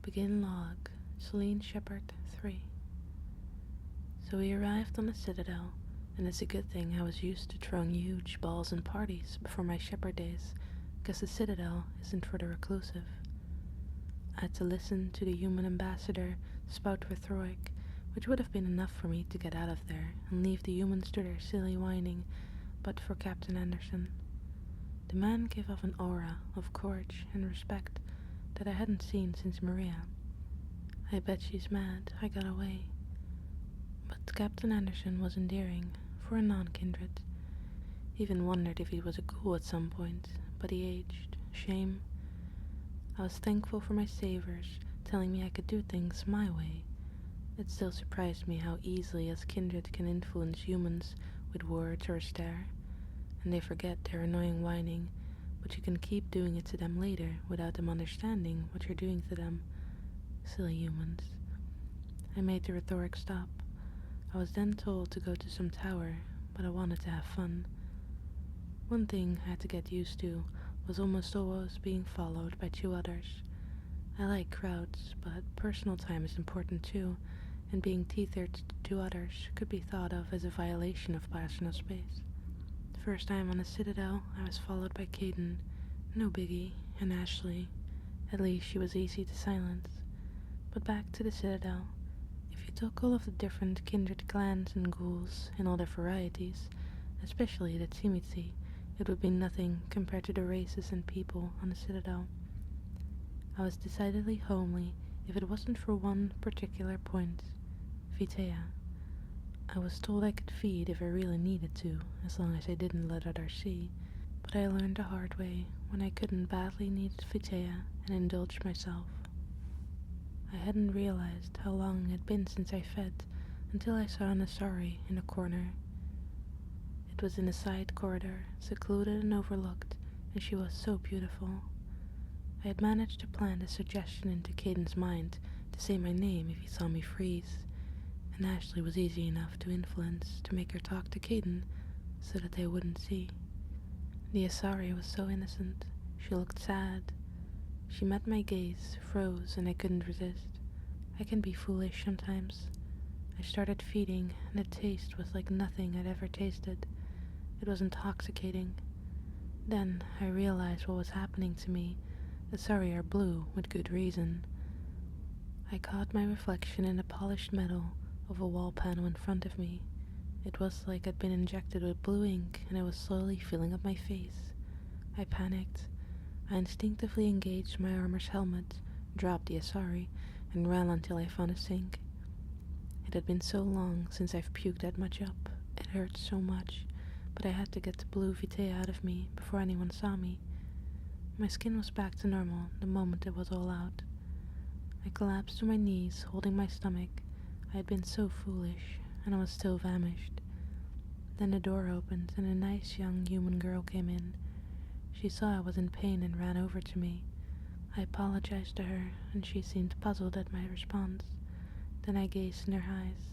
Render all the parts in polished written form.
Begin log, Selene Shepherd 3. So we arrived on the Citadel, and it's a good thing I was used to throwing huge balls and parties before my shepherd days, because the Citadel isn't for the reclusive. I had to listen to the human ambassador spout rhetoric, which would have been enough for me to get out of there and leave the humans to their silly whining, but for Captain Anderson. The man gave off an aura of courage and respect that I hadn't seen since Maria. I bet she's mad I got away. But Captain Anderson was endearing for a non-kindred. Even wondered if he was a ghoul at some point, but he aged. Shame. I was thankful for my saviors telling me I could do things my way. It still surprised me how easily us kindred can influence humans with words or a stare, and they forget their annoying whining, but you can keep doing it to them later without them understanding what you're doing to them. Silly humans. I made the rhetoric stop. I was then told to go to some tower, but I wanted to have fun. One thing I had to get used to was almost always being followed by two others. I like crowds, but personal time is important too, and being tethered to two others could be thought of as a violation of personal space. The first time on the Citadel, I was followed by Caden, no biggie, and Ashley. At least she was easy to silence. But back to the Citadel. If you took all of the different kindred clans and ghouls in all their varieties, especially the Tzimitzi, it would be nothing compared to the races and people on the Citadel. I was decidedly homely if it wasn't for one particular point, Vitea. I was told I could feed if I really needed to, as long as I didn't let others see, but I learned the hard way when I couldn't badly need Vitea and indulged myself. I hadn't realized how long it had been since I fed until I saw an Asari in a corner. It was in a side corridor, secluded and overlooked, and she was so beautiful. I had managed to plant a suggestion into Caden's mind to say my name if he saw me freeze, and Ashley was easy enough to influence to make her talk to Caden so that they wouldn't see. The Asari was so innocent. She looked sad. She met my gaze, froze, and I couldn't resist. I can be foolish sometimes. I started feeding, and the taste was like nothing I'd ever tasted. It was intoxicating. Then I realized what was happening to me. Asari are blue, with good reason. I caught my reflection in the polished metal of a wall panel in front of me. It was like I'd been injected with blue ink, and it was slowly filling up my face. I panicked. I instinctively engaged my armor's helmet, dropped the Asari, and ran until I found a sink. It had been so long since I've puked that much up. It hurt so much, but I had to get the blue Vitea out of me before anyone saw me. My skin was back to normal the moment it was all out. I collapsed to my knees, holding my stomach. I had been so foolish, and I was still famished. Then the door opened, and a nice young human girl came in. She saw I was in pain and ran over to me. I apologized to her, and she seemed puzzled at my response. Then I gazed in her eyes.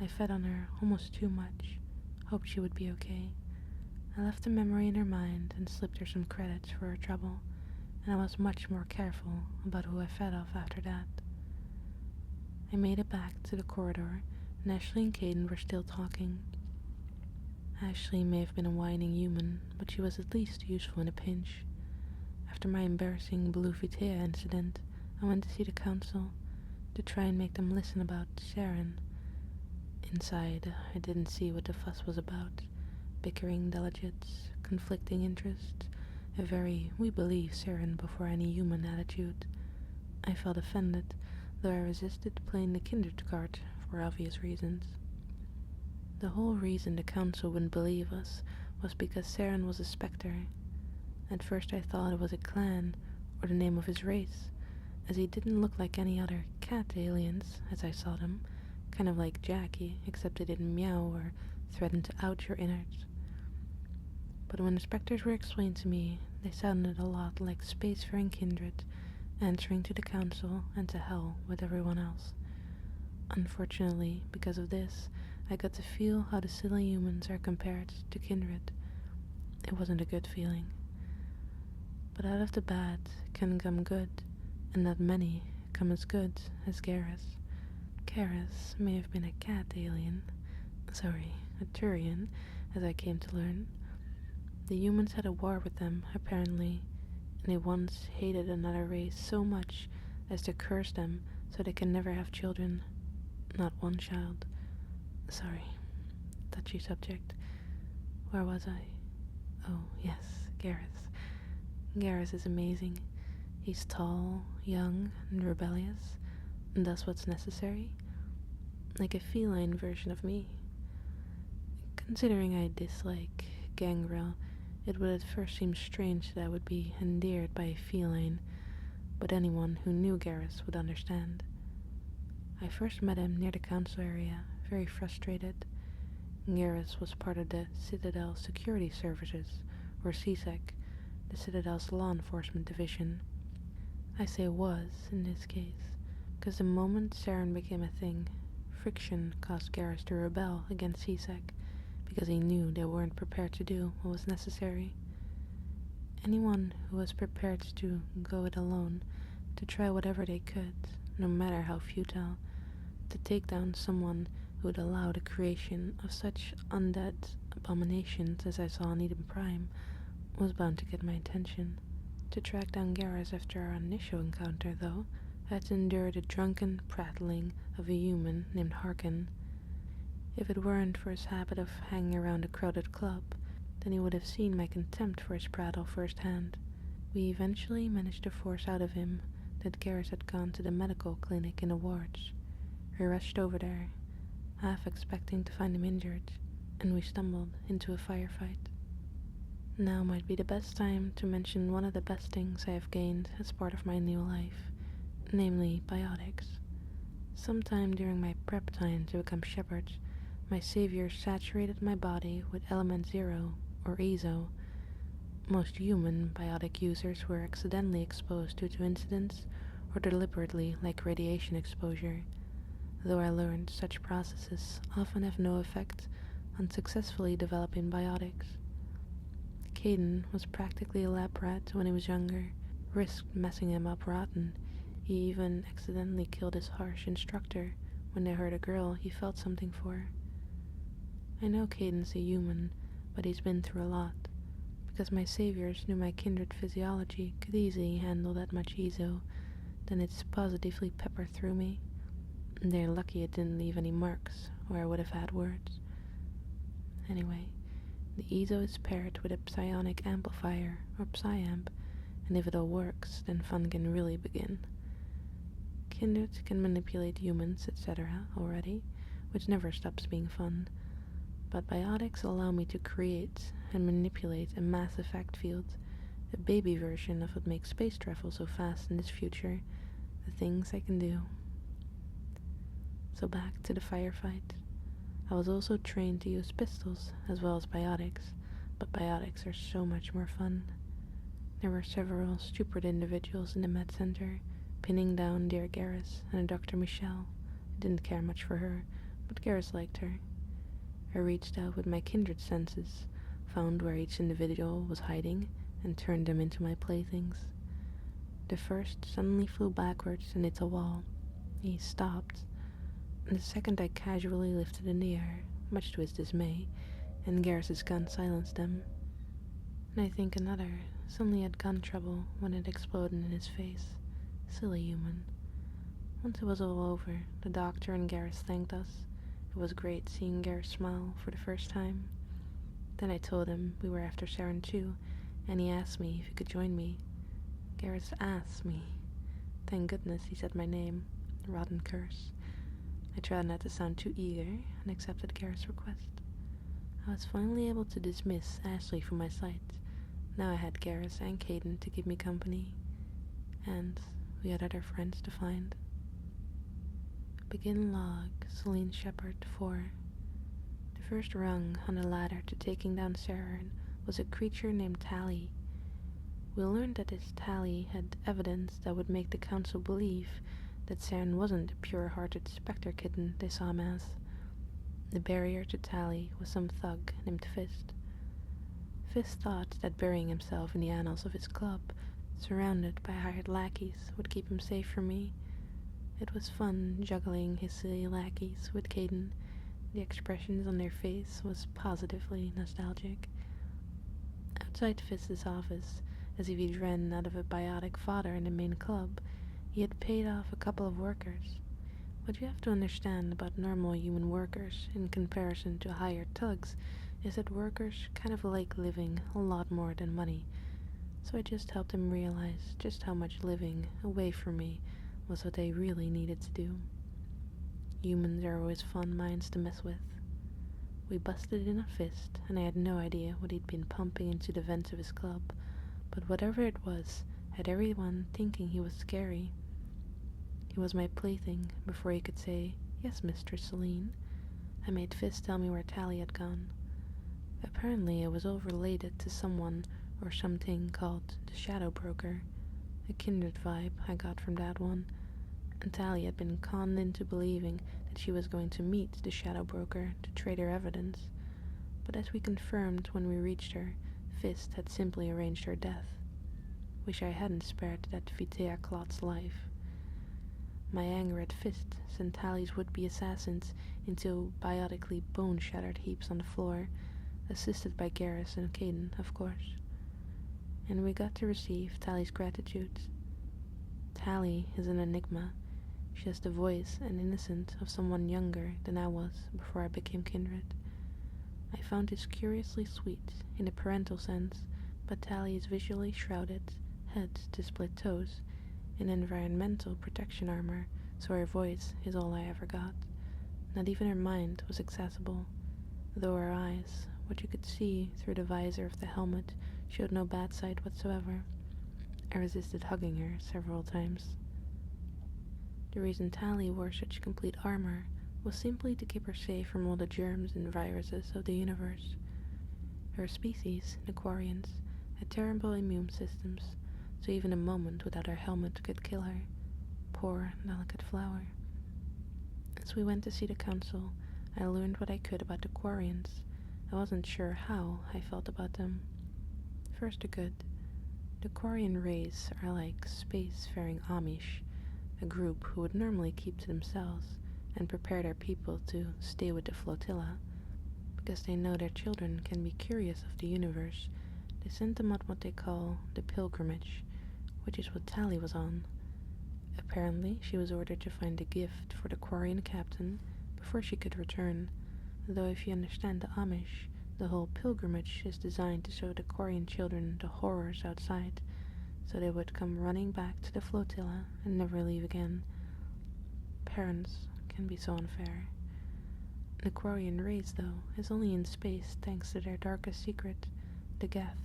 I fed on her almost too much, hoped she would be okay. I left a memory in her mind and slipped her some credits for her trouble, and I was much more careful about who I fed off after that. I made it back to the corridor, and Ashley and Caden were still talking. Ashley may have been a whining human, but she was at least useful in a pinch. After my embarrassing blue Vitea incident, I went to see the council to try and make them listen about Sharon. Inside, I didn't see what the fuss was about. Bickering delegates, conflicting interests, a very we believe Sharon before any human attitude. I felt offended, though I resisted playing the kindred card for obvious reasons. The whole reason the council wouldn't believe us was because Sharon was a spectre. At first I thought it was a clan, or the name of his race, as he didn't look like any other cat aliens as I saw them, kind of like Jackie, except they didn't meow or threaten to out your innards. But when the specters were explained to me, they sounded a lot like spacefaring kindred, answering to the council and to hell with everyone else. Unfortunately, because of this, I got to feel how the silly humans are compared to kindred. It wasn't a good feeling. But out of the bad can come good, and not many become as good as Garrus. Garrus may have been a cat alien, a Turian, as I came to learn. The humans had a war with them, apparently, and they once hated another race so much as to curse them so they can never have children. Not one child. Touchy subject. Where was I? Oh, yes, Garrus. Garrus is amazing. He's tall, young, and rebellious, and does what's necessary. Like a feline version of me. Considering I dislike Gangrel, it would at first seem strange that I would be endeared by a feline, but anyone who knew Garrus would understand. I first met him near the council area, very frustrated. Garrus was part of the Citadel Security Services, or CSEC, the Citadel's law enforcement division. I say was, in this case, because the moment Saren became a thing, friction caused Garrus to rebel against CSEC, because he knew they weren't prepared to do what was necessary. Anyone who was prepared to go it alone, to try whatever they could, no matter how futile, to take down someone who would allow the creation of such undead abominations as I saw in Eden Prime, was bound to get my attention. To track down Garrus after our initial encounter, though, I had to endure the drunken prattling of a human named Harkin. If it weren't for his habit of hanging around a crowded club, then he would have seen my contempt for his prattle firsthand. We eventually managed to force out of him that Garrus had gone to the medical clinic in the wards. We rushed over there, half expecting to find him injured, and we stumbled into a firefight. Now might be the best time to mention one of the best things I have gained as part of my new life, namely biotics. Sometime during my prep time to become shepherd, my savior saturated my body with element 0, or EZO. Most human biotic users were accidentally exposed due to incidents or deliberately, like radiation exposure, though I learned such processes often have no effect on successfully developing biotics. Caden was practically a lab rat when he was younger, risked messing him up rotten. He even accidentally killed his harsh instructor when they heard a girl he felt something for. I know Caden's a human, but he's been through a lot, because my saviors knew my kindred physiology could easily handle that much EZO, then it's positively peppered through me. And they're lucky it didn't leave any marks, or I would have had words. Anyway, the EZO is paired with a psionic amplifier, or psyamp, and if it all works, then fun can really begin. Kindred can manipulate humans, etc. already, which never stops being fun, but biotics allow me to create and manipulate a mass effect field, a baby version of what makes space travel so fast in this future, the things I can do. So back to the firefight. I was also trained to use pistols as well as biotics, but biotics are so much more fun. There were several stupid individuals in the med center, pinning down dear Garrus and Dr. Michelle. I didn't care much for her, but Garrus liked her. I reached out with my kindred senses, found where each individual was hiding, and turned them into my playthings. The first suddenly flew backwards and hit a wall. He stopped, and the second I casually lifted in the air, much to his dismay, and Garrus's gun silenced them. And I think another suddenly had gun trouble when it exploded in his face. Silly human. Once it was all over, the doctor and Garrus thanked us. It was great seeing Garrus smile for the first time. Then I told him we were after Saren too, and he asked me if he could join me. Garrus asked me. Thank goodness he said my name. Rotten curse. I tried not to sound too eager and accepted Garrus' request. I was finally able to dismiss Ashley from my sight. Now I had Garrus and Caden to keep me company, and we had other friends to find. Begin log, Selene Shepherd 4. The first rung on the ladder to taking down Saren was a creature named Tally. We learned that this Tally had evidence that would make the council believe that Saren wasn't the pure-hearted spectre kitten they saw him as. The barrier to Tally was some thug named Fist. Fist thought that burying himself in the annals of his club, surrounded by hired lackeys, would keep him safe from me, It was fun juggling his silly lackeys with Caden. The expressions on their face was positively nostalgic. Outside Fist's office, as if he'd ran out of a biotic fodder in the main club, he had paid off a couple of workers. What you have to understand about normal human workers in comparison to hired thugs is that workers kind of like living a lot more than money, so I just helped him realize just how much living away from me was what they really needed to do. Humans are always fun minds to mess with. We busted in a fist, and I had no idea what he'd been pumping into the vents of his club, but whatever it was, had everyone thinking he was scary. He was my plaything before he could say, "Yes, Mistress Selene." I made Fist tell me where Tally had gone. Apparently it was all related to someone or something called the Shadow Broker, a kindred vibe I got from that one, and Tally had been conned into believing that she was going to meet the Shadow Broker to trade her evidence, but as we confirmed when we reached her, Fist had simply arranged her death. Wish I hadn't spared that Vitea Clot's life. My anger at Fist sent Tally's would-be assassins into biotically bone-shattered heaps on the floor, assisted by Garrus and Caden, of course. And we got to receive Tally's gratitude. Tally is an enigma. She has the voice and innocence of someone younger than I was before I became kindred. I found this curiously sweet in a parental sense, but Tally is visually shrouded, head to split toes, in environmental protection armor, so her voice is all I ever got. Not even her mind was accessible, though her eyes, what you could see through the visor of the helmet, showed no bad side whatsoever. I resisted hugging her several times. The reason Tally wore such complete armor was simply to keep her safe from all the germs and viruses of the universe. Her species, the Quarians, had terrible immune systems, so even a moment without her helmet could kill her. Poor, delicate flower. As we went to see the council, I learned what I could about the Quarians. I wasn't sure how I felt about them. First, the good. The Quarian race are like space-faring Amish, a group who would normally keep to themselves and prepare their people to stay with the flotilla. Because they know their children can be curious of the universe, they sent them on what they call the pilgrimage, which is what Tally was on. Apparently, she was ordered to find a gift for the Quarian captain before she could return, though if you understand the Amish, the whole pilgrimage is designed to show the Quarian children the horrors outside, so they would come running back to the flotilla and never leave again. Parents can be so unfair. The Quarian race, though, is only in space thanks to their darkest secret, the Geth.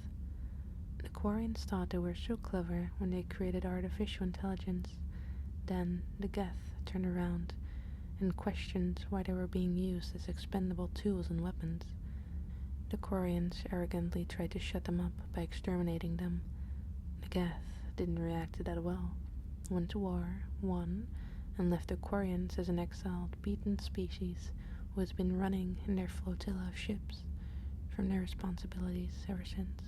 The Quarians thought they were so clever when they created artificial intelligence. Then the Geth turned around and questioned why they were being used as expendable tools and weapons. The Quarians arrogantly tried to shut them up by exterminating them. The Geth didn't react to that well, went to war, won, and left the Quarians as an exiled, beaten species who has been running in their flotilla of ships from their responsibilities ever since.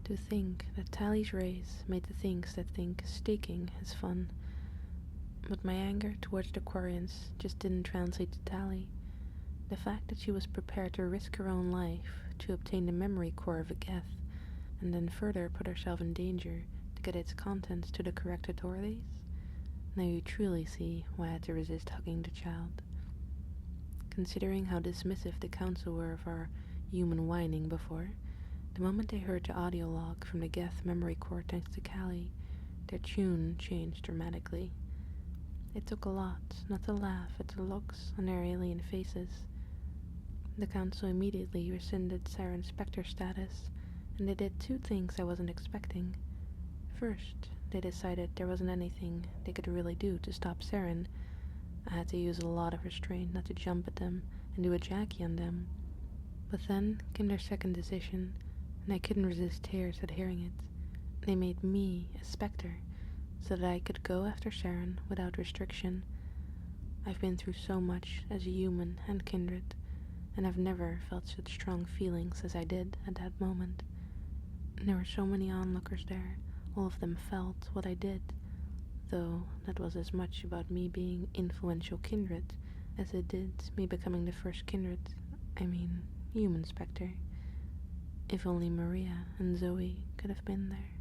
To think that Tally's race made the things that think staking is fun. But my anger towards the Quarians just didn't translate to Tally. The fact that she was prepared to risk her own life to obtain the memory core of a Geth, and then further put herself in danger to get its contents to the correct authorities, now you truly see why I had to resist hugging the child. Considering how dismissive the council were of our human whining before, the moment they heard the audio log from the Geth memory core thanks to Callie, their tune changed dramatically. It took a lot not to laugh at the looks on their alien faces. The council immediately rescinded Siren Spectre status, and they did two things I wasn't expecting. First, they decided there wasn't anything they could really do to stop Saren. I had to use a lot of restraint not to jump at them and do a Jackie on them. But then came their second decision, and I couldn't resist tears at hearing it. They made me a Spectre, so that I could go after Saren without restriction. I've been through so much as a human and kindred, and I've never felt such strong feelings as I did at that moment. And there were so many onlookers there, all of them felt what I did. though that was as much about me being influential kindred as it did me becoming the first kindred, human spectre. If only Maria and Zoe could have been there.